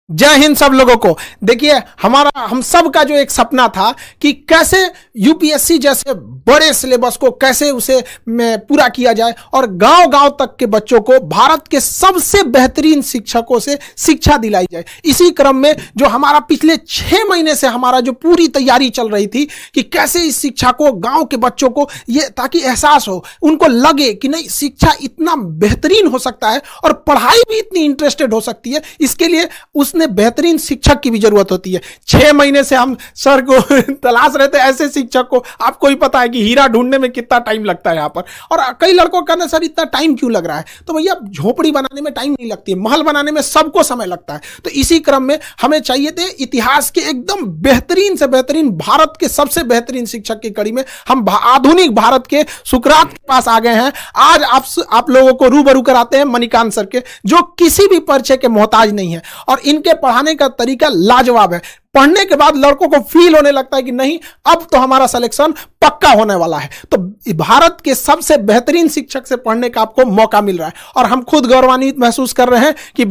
जय हिंद सब लोगों को। देखिए, हमारा हम सब का जो एक सपना था कि कैसे यूपीएससी जैसे बड़े सिलेबस को कैसे उसे में पूरा किया जाए और गांव-गांव तक के बच्चों को भारत के सबसे बेहतरीन शिक्षकों से शिक्षा दिलाई जाए। इसी क्रम में जो हमारा पिछले 6 महीने से हमारा जो पूरी तैयारी चल रही थी कि कैसे इस शिक्षा को गांव के बच्चों को ये ताकि एहसास हो, उनको लगे कि नहीं, शिक्षा इतना बेहतरीन हो सकता है और पढ़ाई भी इतनी इंटरेस्टेड हो सकती है। इसके लिए उसने बेहतरीन शिक्षक की भी जरूरत होती है। 6 महीने से हम सर को तलाश रहे थे, ऐसे शिक्षक को। आपको ही पता है कि हीरा ढूंढने में कितना टाइम लगता है यहाँ पर। और कई लड़कों का कहना, सर इतना टाइम क्यों लग रहा है? तो भैया, झोपड़ी बनाने में टाइम नहीं लगती है, महल बनाने में सबको समय लगता है। तो इसी क्रम में हमें चाहिए थे इतिहास के एकदम बेहतरीन से बेहतरीन, भारत के सबसे बेहतरीन शिक्षक की कड़ी में हम आधुनिक भारत के सुकरात के पास आ गए हैं। आज आप लोगों को रूबरू कराते हैं मणिकांत सर के, जो किसी भी परिचय के मोहताज नहीं है और इनके पढ़ाने का तरीका लाजवाब है। पढ़ने के बाद लड़कों को फील होने लगता है कि नहीं, अब तो हमारा सिलेक्शन पक्का होने वाला है। तो भारत के सबसे बेहतरीन शिक्षक से पढ़ने का आपको मौका मिल रहा है और हम खुद गौरवान्वित महसूस कर रहे हैं कि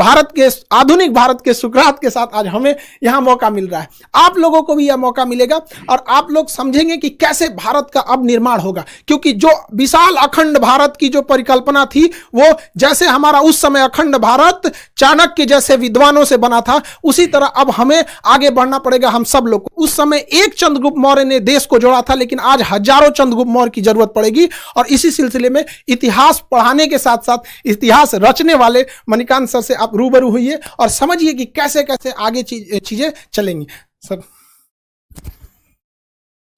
आधुनिक भारत के सुकरात के साथ आज हमें यहां मौका मिल रहा है। आप लोगों को भी यह मौका मिलेगा और आप लोग समझेंगे कि कैसे भारत का अब निर्माण होगा, क्योंकि जो विशाल अखंड भारत की जो परिकल्पना थी, वो जैसे हमारा उस समय अखंड भारत चाणक्य जैसे विद्वानों से बना था, उसी तरह अब हमें आगे बढ़ना पड़ेगा हम सब लोग को। उस समय एक चंद्रगुप्त मौर्य ने देश को जोड़ा था, लेकिन आज हजारों चंद्रगुप्त मौर्य की जरूरत पड़ेगी। और इसी सिलसिले में इतिहास पढ़ाने के साथ साथ इतिहास रचने वाले मणिकांत सर से आप रूबरू हुइए और समझिए कि कैसे कैसे आगे चीजें चलेंगी। Sir,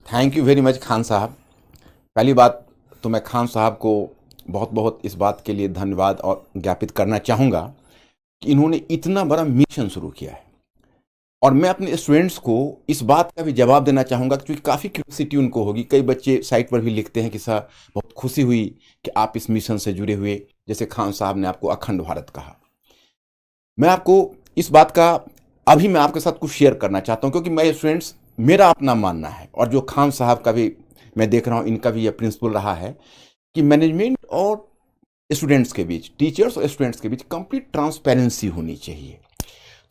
thank you very much Khan साहब। पहली बात तो मैं खान साहब को बहुत बहुत इस बात के लिए धन्यवाद और ज्ञापित करना चाहूँगा कि इन्होंने इतना बड़ा मिशन शुरू किया है। और मैं अपने स्टूडेंट्स को इस बात का भी जवाब देना चाहूँगा, क्योंकि काफ़ी क्यूरियोसिटी उनको होगी। कई बच्चे साइट पर भी लिखते हैं कि सर बहुत खुशी हुई कि आप इस मिशन से जुड़े हुए, जैसे खान साहब ने आपको अखंड भारत कहा। मैं आपको इस बात का अभी मैं आपके साथ कुछ शेयर करना चाहता हूँ, क्योंकि मैं स्टूडेंट्स, मेरा अपना मानना है और जो खान साहब का भी मैं देख रहा हूँ, इनका भी यह प्रिंसिपल रहा है कि मैनेजमेंट और स्टूडेंट्स के बीच, टीचर्स और स्टूडेंट्स के बीच कंप्लीट ट्रांसपेरेंसी होनी चाहिए।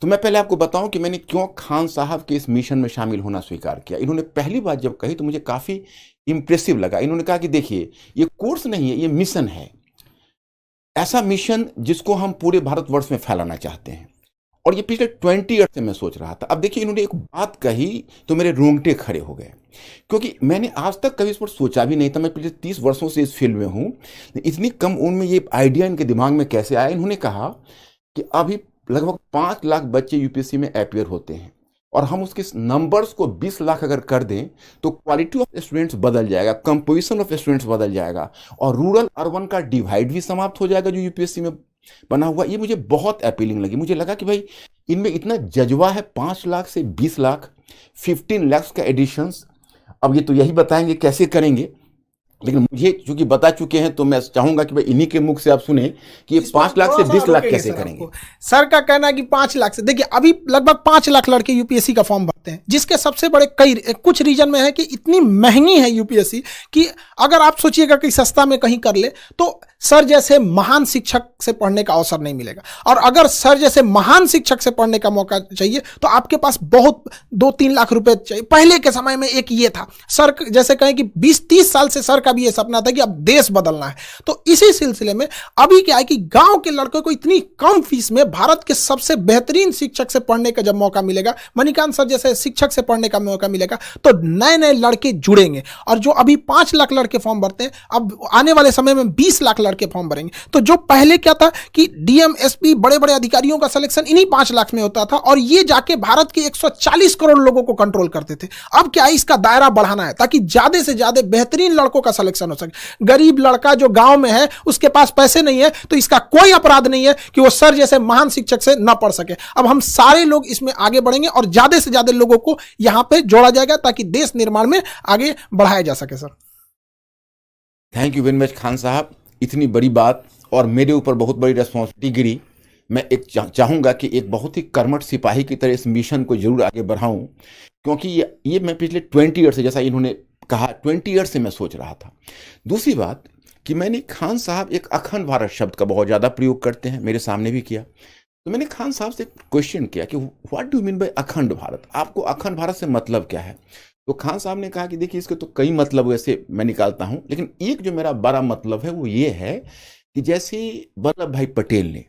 तो मैं पहले आपको बताऊं कि मैंने क्यों खान साहब के इस मिशन में शामिल होना स्वीकार किया। इन्होंने पहली बात जब कही तो मुझे काफ़ी इंप्रेसिव लगा। इन्होंने कहा कि देखिए, ये कोर्स नहीं है, ये मिशन है। ऐसा मिशन जिसको हम पूरे भारतवर्ष में फैलाना चाहते हैं। और ये पिछले 20 ईयर से मैं सोच रहा था। अब देखिए, इन्होंने एक बात कही तो मेरे रोंगटे खड़े हो गए, क्योंकि मैंने आज तक कभी इस पर सोचा भी नहीं था। मैं पिछले 30 वर्षों से इस फील्ड में हूँ। इतनी कम उम्र में ये आइडिया इनके दिमाग में कैसे आया? इन्होंने कहा कि अभी लगभग 5 लाख बच्चे यूपीएससी में अपीयर होते हैं और हम उसके नंबर्स को 20 लाख अगर कर दें तो क्वालिटी ऑफ स्टूडेंट्स बदल जाएगा, कंपोजिशन ऑफ स्टूडेंट्स बदल जाएगा और रूरल अर्बन का डिवाइड भी समाप्त हो जाएगा जो यूपीएससी में बना हुआ। ये मुझे बहुत अपीलिंग लगी। मुझे लगा कि भाई, इनमें इतना जज्बा है। 5 लाख से 20 लाख, 15 लाख का एडिशंस। अब ये तो यही बताएंगे कैसे करेंगे, लेकिन मुझे चूंकि बता चुके हैं तो मैं चाहूंगा कि भाई इन्हीं के मुख से आप सुने कि ये 5 लाख से 20 लाख कैसे करेंगे। सर का कहना है कि 5 लाख से, देखिए अभी लगभग 5 लाख लड़के यूपीएससी का फॉर्म भरते हैं, जिसके सबसे बड़े कुछ रीजन में है कि इतनी महंगी है यूपीएससी कि अगर आप सोचिएगा कि सस्ता में कहीं कर ले तो सर जैसे महान शिक्षक से पढ़ने का अवसर नहीं मिलेगा। और अगर सर जैसे महान शिक्षक से पढ़ने का मौका चाहिए तो आपके पास बहुत 2-3 लाख रुपए चाहिए। पहले के समय में एक ये था, सर जैसे कहें कि 20-30 साल से सर का भी ये सपना था कि अब देश बदलना है। तो इसी सिलसिले में अभी क्या है कि गांव के लड़कों को इतनी कम फीस में भारत के सबसे बेहतरीन शिक्षक से पढ़ने का जब मौका मिलेगा, मणिकांत सर जैसे शिक्षक से पढ़ने का मौका मिलेगा, तो नए नए लड़के जुड़ेंगे। और जो अभी 5 लाख लड़के फॉर्म भरते हैं, अब आने वाले समय में 20 लाख लड़के फॉर्म भरेंगे। तो जो पहले क्या था कि डीएम, एसपी, बड़े बड़े अधिकारियों का सिलेक्शन इन्हीं 5 लाख में होता था और ये जाके भारत के 140 करोड़ लोगों को कंट्रोल करते थे। अब क्या है, इसका दायरा बढ़ाना है ताकि ज्यादा से ज्यादा बेहतरीन लड़कों का सिलेक्शन हो सके। गरीब लड़का जो गांव में है, उसके पास पैसे नहीं है, तो इसका कोई अपराध नहीं है कि वो सर जैसे महान शिक्षक से न पढ़ सके। अब हम सारे लोग इसमें आगे बढ़ेंगे और ज्यादा से ज्यादा लोगों को यहां पे जोड़ा जाएगा ताकि देश निर्माण में आगे बढ़ाया जा सके। Sir, thank you very much Khan साहब। इतनी बड़ी बात और मेरे ऊपर बहुत बड़ी रिस्पॉन्सिबिलिटी गिरी। मैं एक चाहूँगा कि एक बहुत ही कर्मठ सिपाही की तरह इस मिशन को जरूर आगे बढ़ाऊं, क्योंकि ये मैं पिछले 20 ईयर से, जैसा इन्होंने कहा, 20 ईयर से मैं सोच रहा था। दूसरी बात कि मैंने खान साहब एक अखंड भारत शब्द का बहुत ज़्यादा प्रयोग करते हैं, मेरे सामने भी किया। तो मैंने खान साहब से क्वेश्चन किया कि व्हाट डू मीन बाय अखंड भारत, आपको अखंड भारत से मतलब क्या है? तो खान साहब ने कहा कि देखिए इसके तो कई मतलब वैसे मैं निकालता हूं, लेकिन एक जो मेरा बड़ा मतलब है वो ये है कि जैसे वल्लभ भाई पटेल ने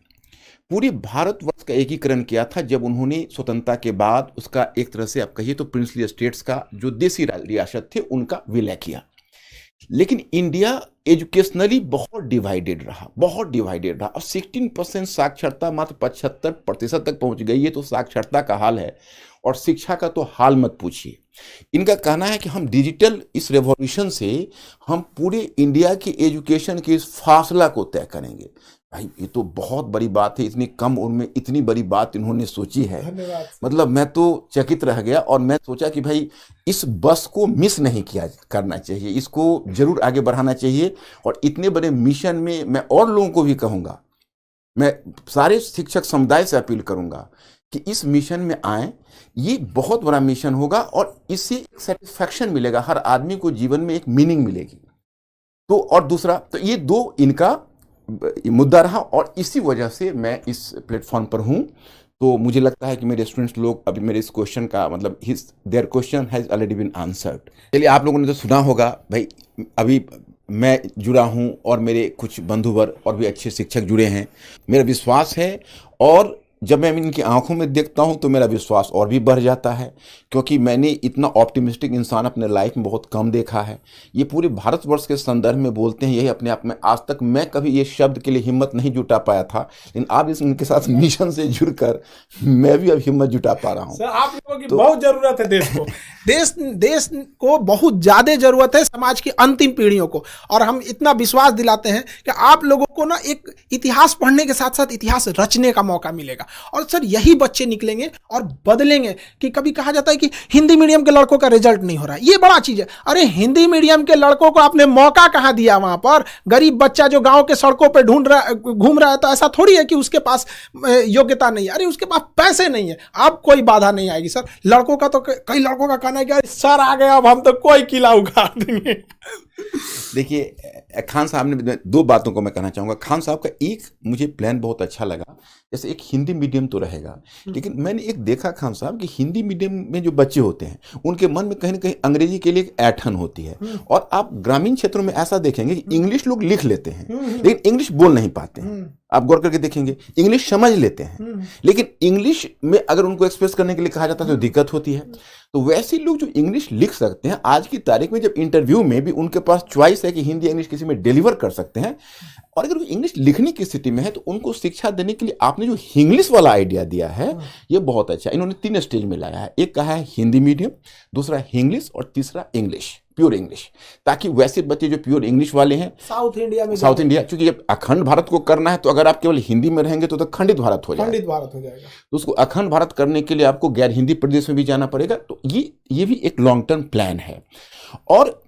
पूरे भारतवर्ष का एकीकरण किया था जब उन्होंने स्वतंत्रता के बाद उसका एक तरह से आप कहिए तो प्रिंसली स्टेट्स का जो देसी रियासत थे उनका विलय किया। लेकिन इंडिया एजुकेशनली बहुत डिवाइडेड रहा, बहुत डिवाइडेड रहा। और 16% साक्षरता मात्र 75% तक पहुंच गई है, तो साक्षरता का हाल है और शिक्षा का तो हाल मत पूछिए। इनका कहना है कि हम डिजिटल इस रेवोल्यूशन से हम पूरे इंडिया की एजुकेशन के इस फासला को तय करेंगे। भाई ये तो बहुत बड़ी बात है, इतनी कम उम्र में इतनी बड़ी बात इन्होंने सोची है। मतलब मैं तो चकित रह गया और मैं सोचा कि भाई इस बस को मिस नहीं किया करना चाहिए, इसको जरूर आगे बढ़ाना चाहिए। और इतने बड़े मिशन में मैं और लोगों को भी कहूँगा, मैं सारे शिक्षक समुदाय से अपील करूँगा कि इस मिशन में आए। ये बहुत बड़ा मिशन होगा और इससे एक सेटिस्फैक्शन मिलेगा, हर आदमी को जीवन में एक मीनिंग मिलेगी। तो और दूसरा तो ये दो इनका मुद्दा रहा और इसी वजह से मैं इस प्लेटफॉर्म पर हूं। तो मुझे लगता है कि मेरे स्टूडेंट्स लोग अभी मेरे इस क्वेश्चन का मतलब their question has already been answered. चलिए आप लोगों ने तो सुना होगा भाई, अभी मैं जुड़ा हूं और मेरे कुछ बंधुवर और भी अच्छे शिक्षक जुड़े हैं। मेरा विश्वास है और जब मैं इनकी आंखों में देखता हूं तो मेरा विश्वास और भी बढ़ जाता है, क्योंकि मैंने इतना ऑप्टिमिस्टिक इंसान अपने लाइफ में बहुत कम देखा है। ये पूरे भारतवर्ष के संदर्भ में बोलते हैं, यही अपने आप में आज तक मैं कभी ये शब्द के लिए हिम्मत नहीं जुटा पाया था, लेकिन आप इनके साथ मिशन से जुड़कर मैं भी अब हिम्मत जुटा पा रहा हूँ। सर आप लोगों की बहुत जरूरत है देश को, देश को बहुत ज्यादा जरूरत है, समाज की अंतिम पीढ़ियों को। और हम इतना विश्वास दिलाते हैं कि आप लोगों को ना एक इतिहास पढ़ने के साथ साथ इतिहास रचने का मौका मिलेगा और सर यही बच्चे निकलेंगे और बदलेंगे। कि कभी कहा जाता है कि हिंदी मीडियम के लड़कों का रिजल्ट नहीं हो रहा है, ये बड़ा चीज है। अरे हिंदी मीडियम के लड़कों को आपने मौका कहां दिया? वहां पर गरीब बच्चा जो गांव के सड़कों पे घूम रहा है, तो ऐसा थोड़ी है कि उसके पास योग्यता नहीं है, अरे उसके पास पैसे नहीं है, अब कोई बाधा नहीं आएगी। सर लड़कों का तो कई लड़कों का कहना है कि सर आ गया अब हम तो कोई किला उखाड़ देंगे। देखिए खान साहब ने दो बातों को मैं कहना चाहूँगा। खान साहब का एक मुझे प्लान बहुत अच्छा लगा, जैसे एक हिंदी मीडियम तो रहेगा, लेकिन मैंने एक देखा खान साहब कि हिंदी मीडियम में जो बच्चे होते हैं उनके मन में कहीं ना कहीं अंग्रेजी के लिए एक ऐंठन होती है। और आप ग्रामीण क्षेत्रों में ऐसा देखेंगे कि इंग्लिश लोग लिख लेते हैं लेकिन इंग्लिश बोल नहीं पाते हैं। आप गौर करके देखेंगे इंग्लिश समझ लेते हैं लेकिन इंग्लिश में अगर उनको एक्सप्रेस करने के लिए कहा जाता है तो दिक्कत होती है। तो वैसे लोग जो इंग्लिश लिख सकते हैं, आज की तारीख में जब इंटरव्यू में भी उनके पास चॉइस है कि हिंदी इंग्लिश किसी में डिलीवर कर सकते हैं, और अगर वो इंग्लिश लिखने की स्थिति में है तो उनको शिक्षा देने के लिए आपने जो इंग्लिश वाला आइडिया दिया है ये बहुत अच्छा। इन्होंने 3 स्टेज में लाया है, एक कहा है हिंदी मीडियम, दूसरा इंग्लिश और तीसरा इंग्लिश, प्योर इंग्लिश, ताकि वैसे बच्चे जो प्योर इंग्लिश वाले हैं साउथ इंडिया, क्योंकि जब अखंड भारत को करना है तो अगर आप केवल हिंदी में रहेंगे तो खंडित भारत हो जाएगा। तो उसको अखंड भारत करने के लिए आपको गैर हिंदी प्रदेश में भी जाना पड़ेगा। तो ये भी एक लॉन्ग टर्म प्लान है। और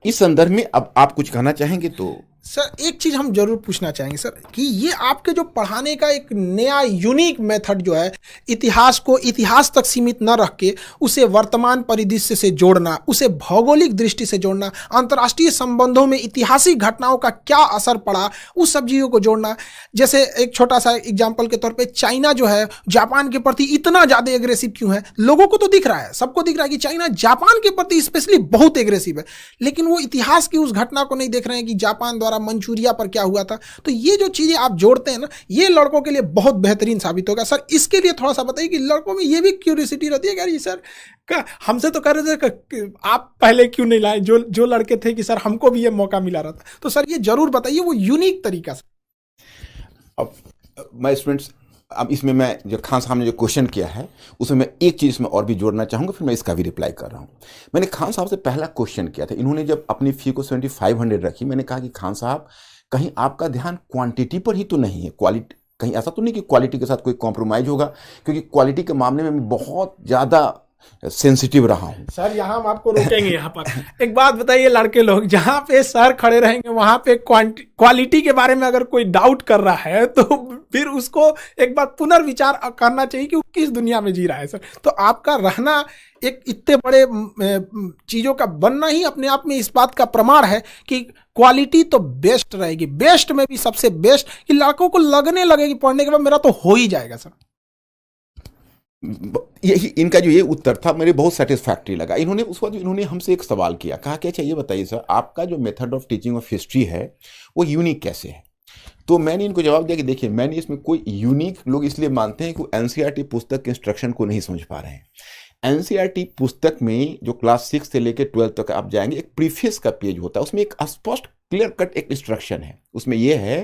इस संदर्भ में अब आप कुछ कहना चाहेंगे? तो सर एक चीज हम जरूर पूछना चाहेंगे सर कि ये आपके जो पढ़ाने का एक नया यूनिक मेथड जो है, इतिहास को इतिहास तक सीमित न रख के उसे वर्तमान परिदृश्य से जोड़ना, उसे भौगोलिक दृष्टि से जोड़ना, अंतर्राष्ट्रीय संबंधों में ऐतिहासिक घटनाओं का क्या असर पड़ा उस सब चीज़ों को जोड़ना। जैसे एक छोटा सा एग्जाम्पल के तौर पर चाइना जो है जापान के प्रति इतना ज़्यादा एग्रेसिव क्यों है? लोगों को तो दिख रहा है, सबको दिख रहा है कि चाइना जापान के प्रति स्पेशली बहुत एग्रेसिव है, लेकिन वो इतिहास की उस घटना को नहीं देख रहे हैं कि जापान द्वारा मंचूरिया पर क्या हुआ था। तो ये जो चीजें आप जोड़ते हैं ना, ये लड़कों के लिए बहुत बेहतरीन साबित होगा। सर इसके लिए थोड़ा सा बताइए कि लड़कों में ये भी क्यूरियोसिटी रहती है कि यार सर हमसे तो कर रहे थे कि आप पहले क्यों नहीं लाए, जो लड़के थे कि सर हमको भी ये मौका मिला रहा था। तो सर ये जरूर बताइए वो यूनिक तरीका से। अब माय स्टूडेंट्स, अब इसमें मैं जो खान साहब ने जो क्वेश्चन किया है उसमें मैं एक चीज़ इसमें और भी जोड़ना चाहूँगा, फिर मैं इसका भी रिप्लाई कर रहा हूँ। मैंने खान साहब से पहला क्वेश्चन किया था, इन्होंने जब अपनी फ़ी को 7500 रखी, मैंने कहा कि खान साहब कहीं आपका ध्यान क्वांटिटी पर ही तो नहीं है, क्वालिटी कहीं ऐसा तो नहीं कि क्वालिटी के साथ कोई कॉम्प्रोमाइज़ होगा, क्योंकि क्वालिटी के मामले में मैं बहुत ज़्यादा सेंसिटिव रहा हूं। सर यहाँ हम आपको रोकेंगे यहाँ पर। एक बात बताइए लड़के लोग, जहाँ पे सर खड़े रहेंगे वहां पे क्वालिटी के बारे में अगर कोई डाउट कर रहा है तो फिर उसको एक बार पुनर्विचार करना चाहिए कि वो किस दुनिया में जी रहा है सर। तो आपका रहना एक इतने बड़े चीज़ों का बनना ही अपने आप में इस बात का प्रमाण है कि क्वालिटी तो बेस्ट रहेगी, बेस्ट में भी सबसे बेस्ट, कि लड़कों को लगने लगेगी पढ़ने के बाद मेरा तो हो ही जाएगा सर। यही इनका जो ये उत्तर था मेरे बहुत सेटिस्फैक्टरी लगा। इन्होंने उस वक्त इन्होंने हमसे एक सवाल किया, कहा कि अच्छा ये बताइए सर, आपका जो method of teaching of history है वो यूनिक कैसे है? तो मैंने इनको जवाब दिया कि देखिए, मैंने इसमें कोई यूनिक, लोग इसलिए मानते हैं कि एनसीईआरटी पुस्तक के इंस्ट्रक्शन को नहीं समझ पा रहे हैं। एनसीईआरटी पुस्तक में जो क्लास 6 से लेकर 12 तक आप जाएंगे, एक प्रीफेस का पेज होता है, उसमें एक स्पष्ट क्लियर कट एक इंस्ट्रक्शन है। उसमें यह है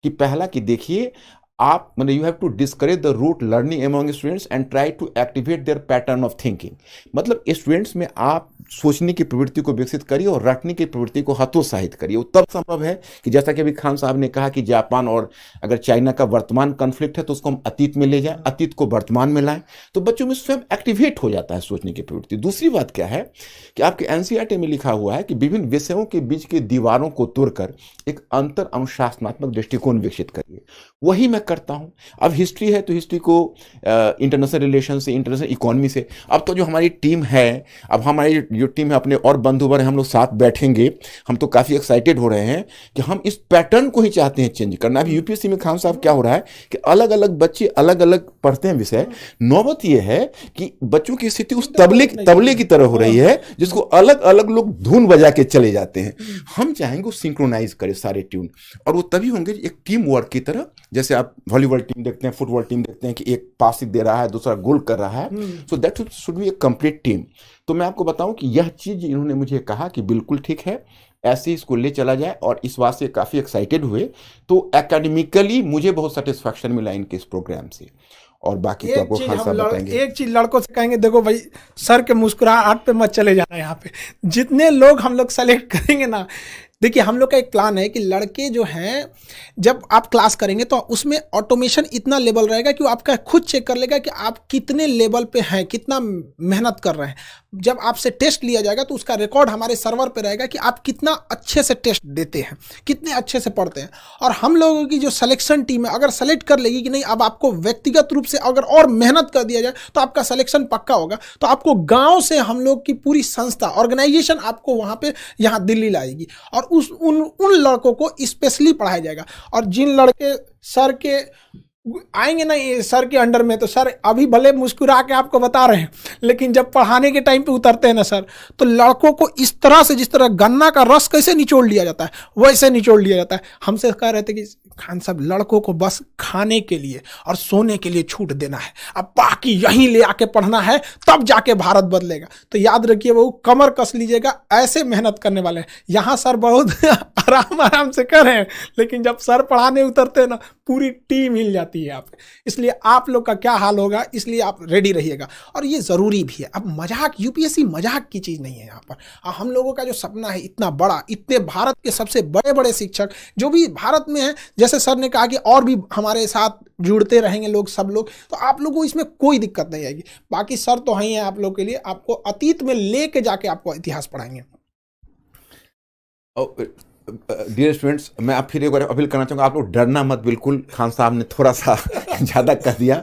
कि पहला कि देखिए आप मतलब you have to discourage the rote learning among students and try to activate their pattern of thinking. मतलब स्टूडेंट्स में आप सोचने की प्रवृत्ति को विकसित करिए और रटने की प्रवृत्ति को हतोत्साहित करिए। वो तब संभव है कि जैसा कि अभी खान साहब ने कहा कि जापान और अगर चाइना का वर्तमान कॉन्फ्लिक्ट है तो उसको हम अतीत में ले जाएं, अतीत को वर्तमान में लाएं, तो बच्चों में स्वयं एक्टिवेट हो जाता है सोचने की प्रवृत्ति। दूसरी बात क्या है कि आपके एनसीईआरटी में लिखा हुआ है कि विभिन्न विषयों के बीच की दीवारों को तोड़कर एक अंतर अनुशासनात्मक दृष्टिकोण विकसित करिए। वही मैं करता हूं। अब हिस्ट्री है तो हिस्ट्री को इंटरनेशनल रिलेशन से, इंटरनेशनल इकोनॉमी से, अब तो जो हमारी टीम है, अब हमारी जो टीम है अपने और बंधुवर हैं, हम लोग साथ बैठेंगे, हम तो काफ़ी एक्साइटेड हो रहे हैं कि हम इस पैटर्न को ही चाहते हैं चेंज करना। अभी यूपीएससी में खान साहब क्या हो रहा है कि अलग अलग बच्चे अलग अलग पढ़ते हैं विषय। नौबत यह है कि बच्चों की स्थिति उस तबले की तरह हो रही है जिसको अलग अलग लोग धुन बजा के चले जाते हैं। हम चाहेंगे वो सिंक्रोनाइज करें सारे ट्यून, और वो तभी होंगे एक टीम वर्क की तरह। जैसे आप वॉलीबॉल टीम देखते हैं, फुटबॉल टीम देखते हैं कि एक पास दे रहा है, दूसरा गोल कर रहा है, so that should be A complete team. तो मैं आपको बताऊं कि यह चीज इन्होंने मुझे कहा कि बिल्कुल ठीक है, ऐसे ही इसको ले चला जाए, और इस बात से काफी एक्साइटेड हुए। तो एकेडमिकली मुझे बहुत सेटिस्फैक्शन मिला इनके इस प्रोग्राम से। और बाकी तो आपको खान साहब बताएंगे। एक चीज लड़कों से कहेंगे, देखो भाई सर के मुस्कुराहट पे मत चले जाना। यहाँ पे जितने लोग हम लोग सेलेक्ट करेंगे ना, देखिए हम लोग का एक प्लान है कि लड़के जो हैं जब आप क्लास करेंगे तो उसमें ऑटोमेशन इतना लेवल रहेगा कि वो आपका खुद चेक कर लेगा कि आप कितने लेवल पे हैं, कितना मेहनत कर रहे हैं। जब आपसे टेस्ट लिया जाएगा तो उसका रिकॉर्ड हमारे सर्वर पे रहेगा कि आप कितना अच्छे से टेस्ट देते हैं, कितने अच्छे से पढ़ते हैं। और हम लोगों की जो सिलेक्शन टीम है अगर सेलेक्ट कर लेगी कि नहीं अब आपको व्यक्तिगत रूप से अगर और मेहनत कर दिया जाए तो आपका सिलेक्शन पक्का होगा, तो आपको गाँव से हम लोग की पूरी संस्था ऑर्गेनाइजेशन आपको वहाँ पे यहाँ दिल्ली लाएगी और उन लड़कों को स्पेशली पढ़ाया जाएगा। और जिन लड़के सर के आएंगे ना ये सर के अंडर में, तो सर अभी भले मुस्कुरा के आपको बता रहे हैं, लेकिन जब पढ़ाने के टाइम पे उतरते हैं ना सर, तो लड़कों को इस तरह से, जिस तरह गन्ना का रस कैसे निचोड़ लिया जाता है वैसे निचोड़ लिया जाता है। हमसे कह रहे थे कि खान साहब लड़कों को बस खाने के लिए और सोने के लिए छूट देना है, अब बाकी यहीं ले आके पढ़ना है, तब जाके भारत बदलेगा। तो याद रखिए वो कमर कस लीजिएगा, ऐसे मेहनत करने वाले हैं। यहाँ सर बहुत आराम से कर रहे हैं, लेकिन जब सर पढ़ाने उतरते हैं ना पूरी टीम हिल जाती है यहाँ पे। इसलिए आप लोग का क्या हाल होगा, इसलिए आप रेडी रहिएगा। और ये ज़रूरी भी है। अब मजाक, यूपीएससी मजाक की चीज़ नहीं है। यहाँ पर हम लोगों का जो सपना है इतना बड़ा, इतने भारत के सबसे बड़े बड़े शिक्षक जो भी भारत में हैं, जैसे सर ने कहा कि और भी हमारे साथ जुड़ते रहेंगे लोग, सब लोग, तो आप लोगों को इसमें कोई दिक्कत नहीं आएगी। बाकी सर तो हैं आप लोग के लिए, आपको अतीत में लेके जाके आपको इतिहास पढ़ाएंगे। डियर स्टूडेंट्स, मैं आप फिर एक बार अपील करना चाहूँगा, आप लोग डरना मत बिल्कुल। खान साहब ने थोड़ा सा ज़्यादा कर दिया।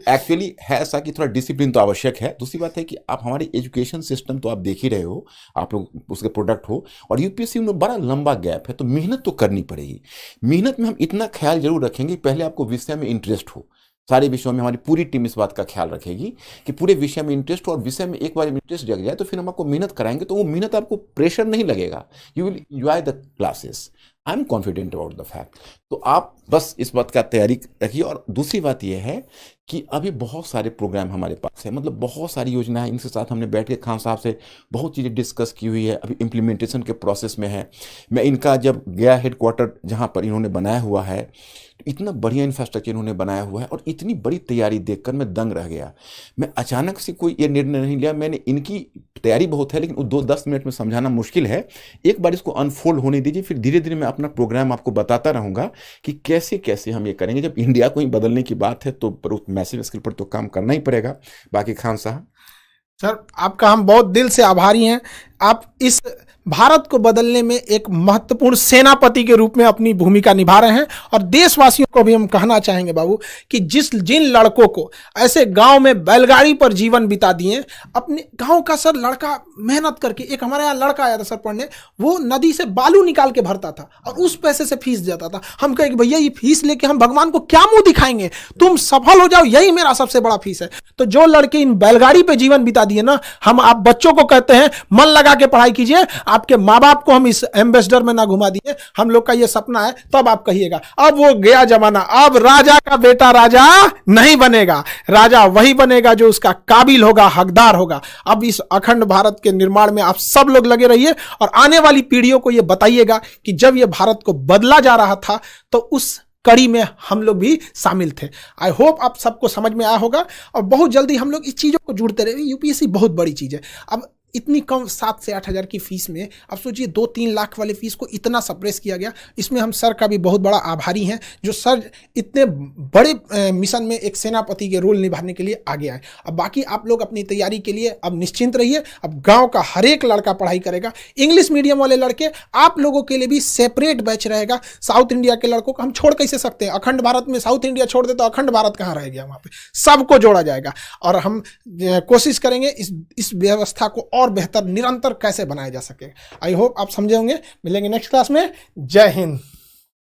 एक्चुअली है ऐसा कि थोड़ा डिसिप्लिन तो आवश्यक है। दूसरी बात है कि आप हमारी एजुकेशन सिस्टम तो आप देख ही रहे हो, आप लोग उसके प्रोडक्ट हो, और यूपीएससी में बड़ा लंबा गैप है, तो मेहनत तो करनी पड़ेगी। मेहनत में हम इतना ख्याल जरूर रखेंगे, पहले आपको विषय में इंटरेस्ट हो। सारे विषयों में हमारी पूरी टीम इस बात का ख्याल रखेगी कि पूरे विषय में इंटरेस्ट हो, और विषय में एक बार इंटरेस्ट जग जाए तो फिर हम आपको मेहनत कराएंगे, तो वो मेहनत आपको प्रेशर नहीं लगेगा, you will enjoy the classes. I am confident about the fact. तो आप बस इस बात का तैयारी रखिए। और दूसरी बात यह है कि अभी बहुत सारे प्रोग्राम हमारे पास है, मतलब बहुत सारी योजना है। इनके साथ हमने बैठ के खान साहब से बहुत चीज़ें डिस्कस की हुई है, अभी इम्प्लीमेंटेशन के प्रोसेस में है। मैं इनका जब गया हेडक्वार्टर जहाँ पर इन्होंने बनाया हुआ है, इतना बढ़िया इंफ्रास्ट्रक्चर इन्होंने बनाया हुआ है, और इतनी बड़ी तैयारी देखकर मैं दंग रह गया। मैं अचानक से कोई ये निर्णय नहीं लिया, मैंने इनकी तैयारी बहुत है, लेकिन 2-10 मिनट में समझाना मुश्किल है। एक बार इसको अनफोल्ड होने दीजिए, फिर धीरे धीरे मैं अपना प्रोग्राम आपको बताता रहूँगा कि कैसे कैसे हम ये करेंगे। जब इंडिया को ही बदलने की बात है तो मैसिव स्केल पर तो काम करना ही पड़ेगा। बाकी खान साहब। सर आपका हम बहुत दिल से आभारी हैं। आप इस भारत को बदलने में एक महत्वपूर्ण सेनापति के रूप में अपनी भूमिका निभा रहे हैं। और देशवासियों को भी हम कहना चाहेंगे बाबू कि जिन लड़कों को ऐसे गांव में बैलगाड़ी पर जीवन बिता दिए, अपने गांव का सर लड़का मेहनत करके, एक हमारे यहाँ लड़का आया था सर पढ़ने, वो नदी से बालू निकाल के भरता था और उस पैसे से फीस देता था। हम कहे कि भैया ये फीस लेके हम भगवान को क्या मुंह दिखाएंगे, तुम सफल हो जाओ, यही मेरा सबसे बड़ा फीस है। तो जो लड़के इन बैलगाड़ी पे जीवन बिता दिए ना, हम आप बच्चों को कहते हैं मन लगा के पढ़ाई कीजिए। आपके माँ बाप को हम इस एम्बेसडर में ना घुमा दिए, हम लोग का ये सपना है, तब आप कहिएगा। अब वो गया जमाना, अब राजा का बेटा राजा नहीं बनेगा, राजा वही बनेगा जो उसका काबिल होगा, हकदार होगा। अब इस अखंड भारत के निर्माण में आप सब लोग लगे रहिए और आने वाली पीढ़ियों को ये बताइएगा कि जब ये भारत को बदला जा रहा था तो उस कड़ी में हम लोग भी शामिल थे। आई होप आप सबको समझ में आया होगा और बहुत जल्दी हम लोग इस चीज़ों को जुड़ते रहे। यूपीएससी बहुत बड़ी चीज़ है। अब इतनी कम 7 से 8 हज़ार की फीस में अब सोचिए 2-3 लाख वाले फीस को इतना सप्रेस किया गया। इसमें हम सर का भी बहुत बड़ा आभारी हैं, जो सर इतने बड़े मिशन में एक सेनापति के रोल निभाने के लिए आगे आए। अब बाकी आप लोग अपनी तैयारी के लिए अब निश्चिंत रहिए। अब गांव का हर एक लड़का पढ़ाई करेगा। इंग्लिश मीडियम वाले लड़के, आप लोगों के लिए भी सेपरेट बैच रहेगा। साउथ इंडिया के लड़कों को हम छोड़ कैसे सकते हैं? अखंड भारत में साउथ इंडिया छोड़ दे तो अखंड भारत कहाँ रह गया? वहाँ पे सबको जोड़ा जाएगा और हम कोशिश करेंगे इस व्यवस्था को और बेहतर निरंतर कैसे बनाया जा सके। आई होप आप समझे होंगे। मिलेंगे नेक्स्ट क्लास में। जय हिंद।